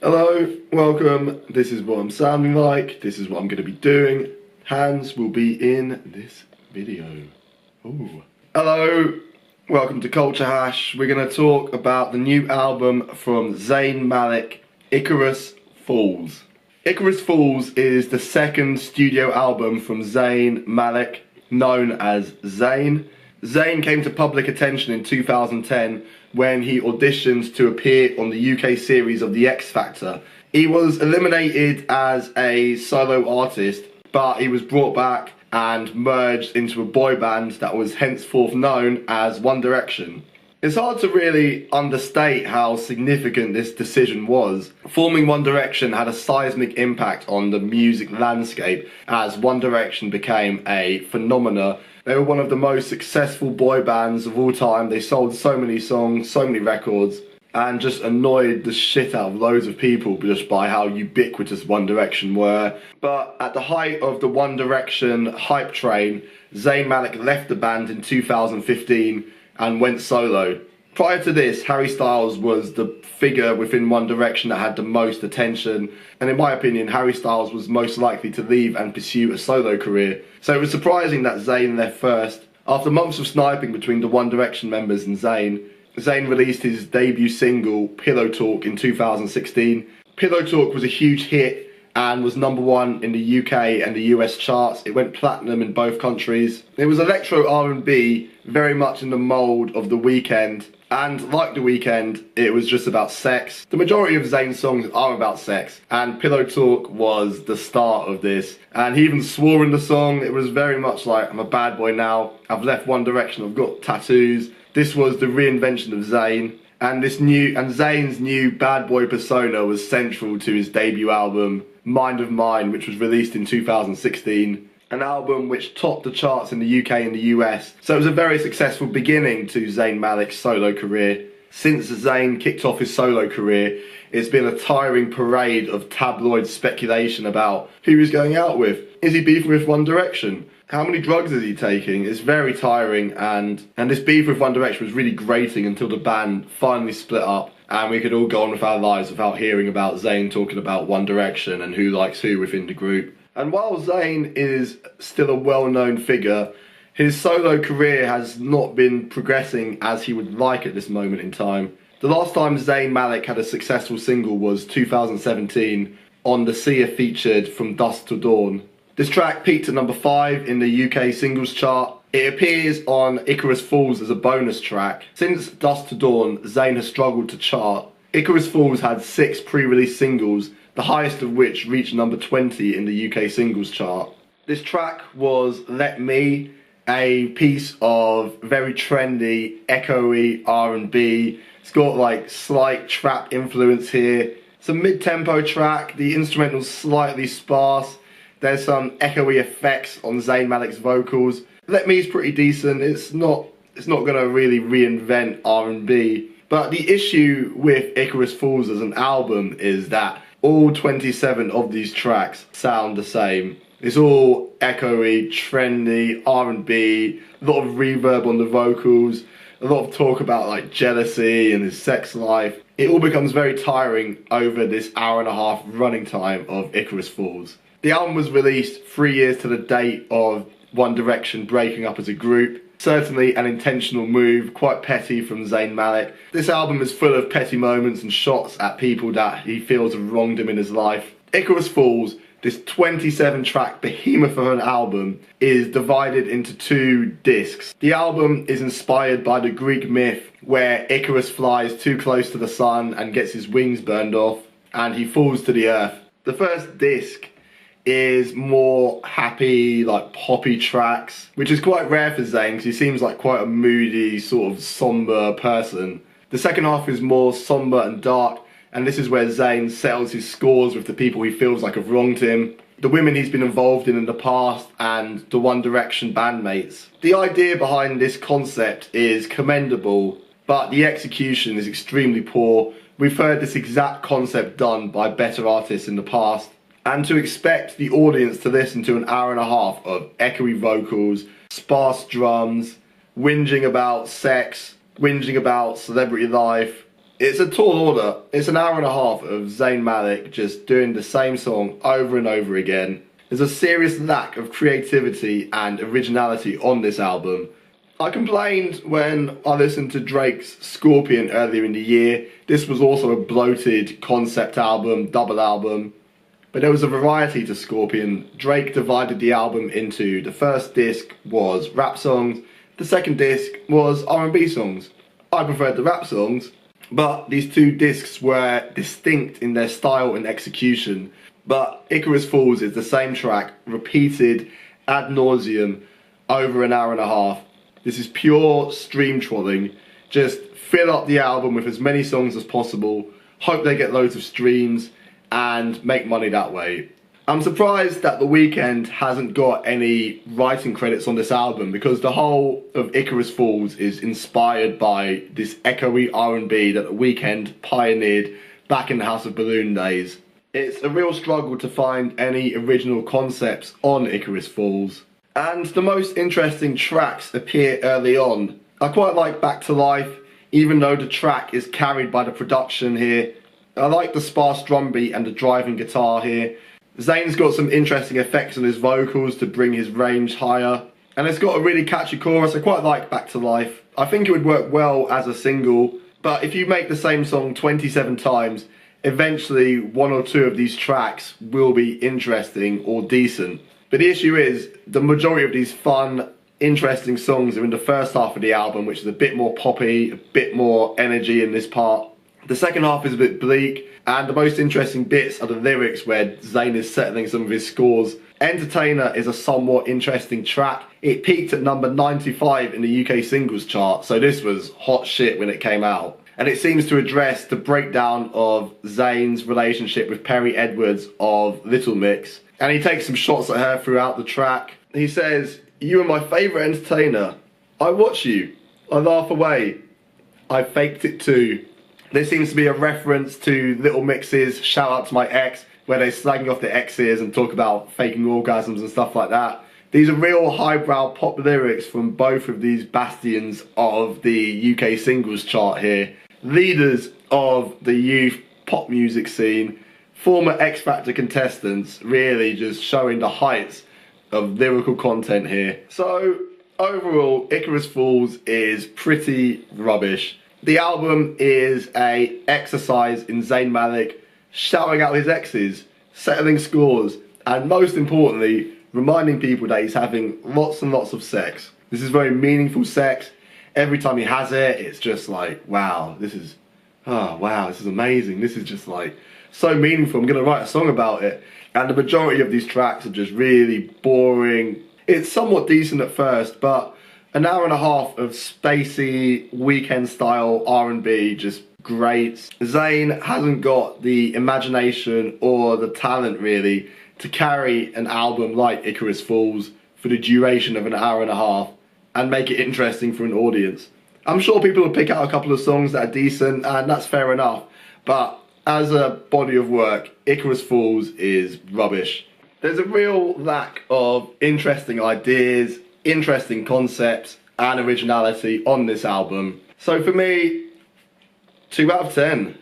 Hello, welcome. This is what I'm sounding like. This is what I'm going to be doing. Hands will be in this video. Ooh. Hello, welcome to Culture Hash. We're going to talk about the new album from Zayn Malik, Icarus Falls. Icarus Falls is the second studio album from Zayn Malik, known as Zayn. Zayn came to public attention in 2010 when he auditioned to appear on the UK series of The X Factor. He was eliminated as a solo artist, but he was brought back and merged into a boy band that was henceforth known as One Direction. It's hard to really understate how significant this decision was. Forming One Direction had a seismic impact on the music landscape as One Direction became a phenomenon. They were one of the most successful boy bands of all time. They sold so many songs, so many records, and just annoyed the shit out of loads of people just by how ubiquitous One Direction were. But at the height of the One Direction hype train, Zayn Malik left the band in 2015 and went solo. Prior to this, Harry Styles was the figure within One Direction that had the most attention, and in my opinion, Harry Styles was most likely to leave and pursue a solo career. So it was surprising that Zayn left first. After months of sniping between the One Direction members and Zayn, Zayn released his debut single, Pillow Talk, in 2016. Pillow Talk was a huge hit and was #1 in the UK and the US charts. It went platinum in both countries. It was electro R&B, very much in the mould of The Weeknd, and like The Weeknd, it was just about sex. The majority of Zayn's songs are about sex, and Pillow Talk was the start of this. And he even swore in the song. It was very much like, I'm a bad boy now, I've left One Direction, I've got tattoos. This was the reinvention of Zayn. And Zayn's new bad boy persona was central to his debut album, Mind of Mine, which was released in 2016. An album which topped the charts in the UK and the US. So it was a very successful beginning to Zayn Malik's solo career. Since Zayn kicked off his solo career, it's been a tiring parade of tabloid speculation about who he's going out with. Is he beefing with One Direction? How many drugs is he taking? It's very tiring, and this beef with One Direction was really grating until the band finally split up and we could all go on with our lives without hearing about Zayn talking about One Direction and who likes who within the group. And while Zayn is still a well-known figure, his solo career has not been progressing as he would like at this moment in time. The last time Zayn Malik had a successful single was 2017 on the Sia featured From Dusk to Dawn. This track peaked at #5 in the UK singles chart. It appears on Icarus Falls as a bonus track. Since Dusk to Dawn, Zayn has struggled to chart. Icarus Falls had 6 pre-release singles, the highest of which reached #20 in the UK singles chart. This track was Let Me, a piece of very trendy, echoey R&B. It's got like slight trap influence here. It's a mid-tempo track, the instrumental's slightly sparse. There's some echoey effects on Zayn Malik's vocals. Let Me is pretty decent. It's not gonna really reinvent R&B. But the issue with Icarus Falls as an album is that all 27 of these tracks sound the same. It's all echoey, trendy, R&B, a lot of reverb on the vocals, a lot of talk about like jealousy and his sex life. It all becomes very tiring over this hour-and-a-half running time of Icarus Falls. The album was released 3 years to the date of One Direction breaking up as a group. Certainly an intentional move, quite petty from Zayn Malik. This album is full of petty moments and shots at people that he feels have wronged him in his life. Icarus Falls, this 27-track behemoth of an album, is divided into 2 discs. The album is inspired by the Greek myth where Icarus flies too close to the sun and gets his wings burned off and he falls to the earth. The first disc is more happy, like poppy tracks, which is quite rare for Zayn because he seems like quite a moody, sort of somber person. The second half is more somber and dark, and this is where Zayn settles his scores with the people he feels like have wronged him, the women he's been involved in the past, and the One Direction bandmates. The idea behind this concept is commendable, but the execution is extremely poor. We've heard this exact concept done by better artists in the past. And to expect the audience to listen to an hour-and-a-half of echoey vocals, sparse drums, whinging about sex, whinging about celebrity life, It's a tall order. It's an hour and a half of Zayn Malik just doing the same song over and over again. There's a serious lack of creativity and originality on this album. I complained when I listened to Drake's Scorpion earlier in the year. This was also a bloated concept album, double album. But there was a variety to Scorpion. Drake divided the album into, the first disc was rap songs, the second disc was R&B songs. I preferred the rap songs, but these two discs were distinct in their style and execution. But Icarus Falls is the same track, repeated ad nauseum, over an hour and a half. This is pure stream trolling. Just fill up the album with as many songs as possible, hope they get loads of streams, and make money that way. I'm surprised that The Weeknd hasn't got any writing credits on this album, because the whole of Icarus Falls is inspired by this echoey R&B that The Weeknd pioneered back in the House of Balloon days. It's a real struggle to find any original concepts on Icarus Falls. And the most interesting tracks appear early on. I quite like Back to Life, even though the track is carried by the production here. I like the sparse drum beat and the driving guitar here. Zayn's got some interesting effects on his vocals to bring his range higher. And it's got a really catchy chorus. I quite like Back to Life. I think it would work well as a single, but if you make the same song 27 times, eventually one or two of these tracks will be interesting or decent. But the issue is, the majority of these fun, interesting songs are in the first half of the album, which is a bit more poppy, a bit more energy in this part. The second half is a bit bleak, and the most interesting bits are the lyrics where Zayn is settling some of his scores. Entertainer is a somewhat interesting track. It peaked at number 95 in the UK singles chart, so this was hot shit when it came out. And it seems to address the breakdown of Zayn's relationship with Perry Edwards of Little Mix. And he takes some shots at her throughout the track. He says, "You are my favourite entertainer. I watch you. I laugh away. I faked it too." This seems to be a reference to Little Mix's Shout Out to My Ex, where they're slagging off their exes and talk about faking orgasms and stuff like that. These are real highbrow pop lyrics from both of these bastions of the UK singles chart here. Leaders of the youth pop music scene, former X Factor contestants, really just showing the heights of lyrical content here. So overall, Icarus Falls is pretty rubbish. The album is an exercise in Zayn Malik shouting out his exes, settling scores, and most importantly, reminding people that he's having lots and lots of sex. This is very meaningful sex. Every time he has it, it's just like, wow, this is amazing. This is just like so meaningful. I'm going to write a song about it. And the majority of these tracks are just really boring. It's somewhat decent at first, but an hour and a half of spacey, Weeknd style R&B just grates. Zayn hasn't got the imagination or the talent really to carry an album like Icarus Falls for the duration of an hour and a half and make it interesting for an audience. I'm sure people will pick out a couple of songs that are decent, and that's fair enough, but as a body of work, Icarus Falls is rubbish. There's a real lack of interesting ideas, interesting concepts, and originality on this album. So for me, 2 out of 10.